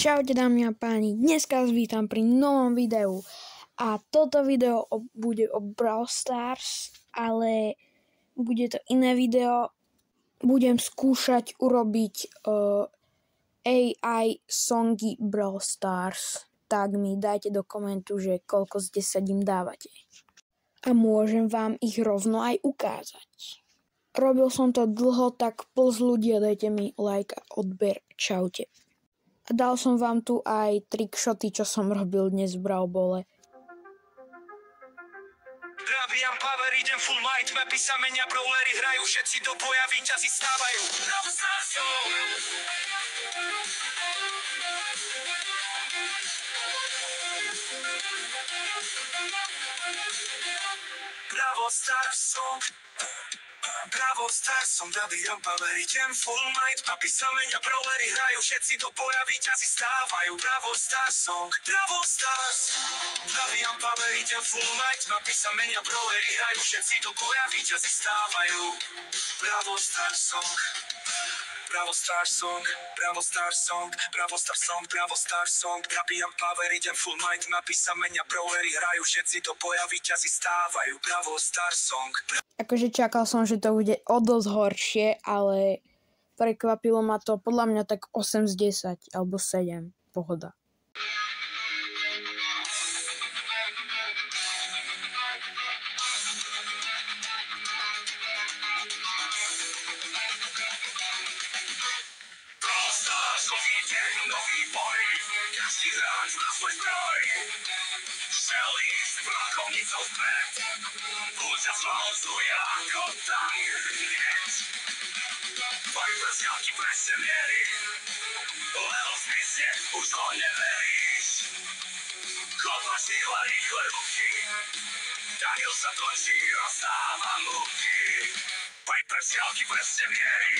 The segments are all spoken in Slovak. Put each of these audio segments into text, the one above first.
Čaute dámy a páni, dneska vás vítam pri novom videu a toto video bude o Brawl Stars, ale bude to iné video. Budem skúšať urobiť AI songy Brawl Stars, tak mi dajte do komentu, že koľko z 10 im dávate. A môžem vám ich rovno aj ukázať. Robil som to dlho, tak plus ľudia, dajte mi like a odber. Čaute. A dal som vám tu aj trickshoty, čo som robil dnes v Brawl Balle. Zabijam power, idem full might, mapy sa menia, brawlery hrajú, všetci do boja, víťazi stávajú. Brawl Stars Song. Brawl Stars Song. Brawl Stars Song, zabijam power, idem full might, mapy sa menia, brawlery hrajú, všetci do boja, víťazi stávajú. Brawl Stars Song. Brawl Stars. Zabijam power, idem full might, mapy sa menia, brawlery hrajú, všetci do boja, víťazi stávajú. Brawl Stars Song. Brawl Stars Song, Brawl Stars Song, Brawl Stars Song, Brawl Stars Song. Zabijam power, idem full might, mapy sa menia, brawlery hrajú, všetci do boja, víťazi stávajú. Brawl Stars Song. Akože čakal som, že to bude o dosť horšie, ale prekvapilo ma to podľa mňa tak 8 z 10 alebo 7. Pohoda. Brawl Stars, nový deň, nový boj, každý hráč má svoj zbroj. Shelly s brakovnicou vpred, Buďa zvalcuje ako tank hneď. Viper z ďalky presne mierí, Leo zmizne, už ho neveríš. Kod má štýla rýchle ruky, Daniel sa točí, rozdáva múky. Viper z ďalky presne mierí,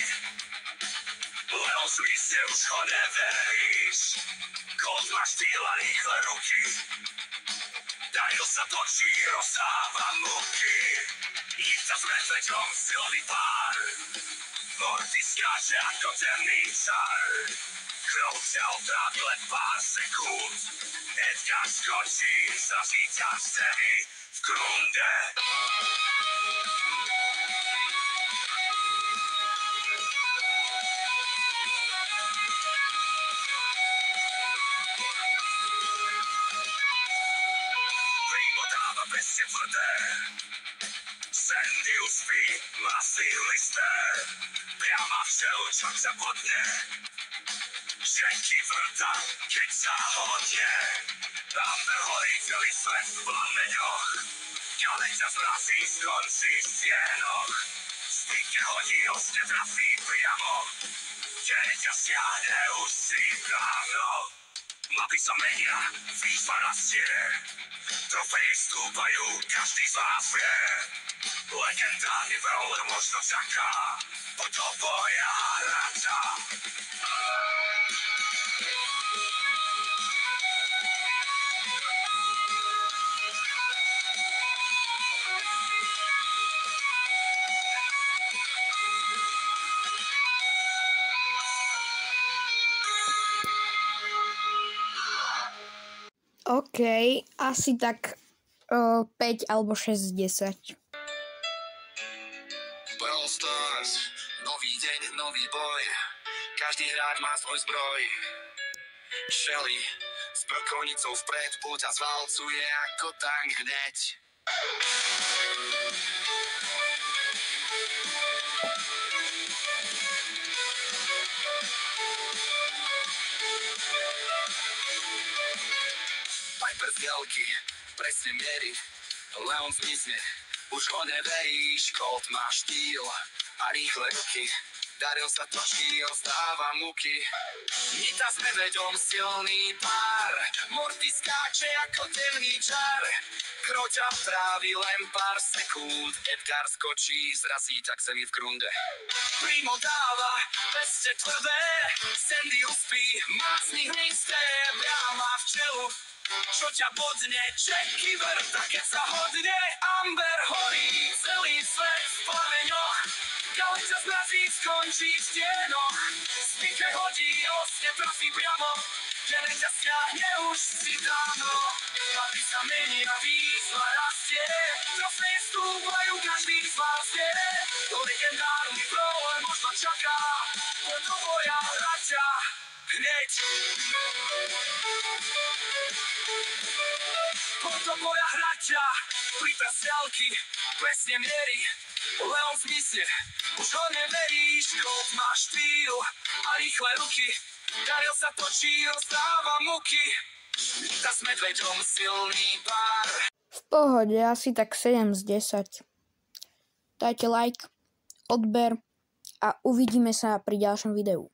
Leo zmizne, už ho neveríš. Kod má štýla rýchle ruky, Daniel sa točí, rozdáva múky. Jíca s medveďom, silný pár, Morty skáče ako temný čar. Krov ťa otrávi len pár sekúnd, Edgar skočí, za víťaz vtedy v krunde. Bestie tvrdé, Sandy uspí, má síly sté, priama v čelu, čo ťa bodne. Ženky vrta, keď sa hodne, Amber horí celý svet v plameňoch, ďalej ťa zrazí, skončí v stienoch. Stýke hodí, osne trafí priamo, keď ťa stiahne, už si dávno. Mapy sa menia, výzva rastie, trofeji stúpajú, každý z vás vie. Legendárny brawler možno čaká, do boja hráča. OK, asi tak 5 alebo 6 z 10. Brawl Stars, nový deň, nový boj, každý hráč má svoj zbroj. Shelly s brkovnicou vpred, Buďa zvalcuje ako tank hneď. Viper z ďalky presne mierí, Leon zmizne, už ho neveríš. Colt má štýl a rýchle ruky, Daryl sa točí, rozdáva múky. Nita s medveďom, silný pár, Morty skáče ako temný čar. Kroťa trávi len pár sekúnd, Edgar skočí, zrazí tak zemi v krunde. Primo dáva, bestie tvrdé, Sandy uspí, má z nich neisté, Brama v čelu, čo ťa bodne, Jackie vrta, keď sa hodne. Amber horí, celý svet v plameňoch, Ďalej ťa zmrazí, skončí v stienoch. Spíke hodí, osne trafí priamo. Jeden ťa stiahne už si dávno. Chlapy sa mení a výzva rastie. Trofeje stúpajú, každý z vás vie. To legendárny problém možno čaká. Preto boja hrať ťa hneď. Preto boja hrať ťa pri presielky presne mierí. Leon zmizne, už ho neveríš. Colt má štýl a rýchle ruky. Daryl sa točí, rozdáva muky. Tá s medveďom silný pár. V pohode, asi tak 7 z 10. Dajte like, odber a uvidíme sa pri ďalšom videu.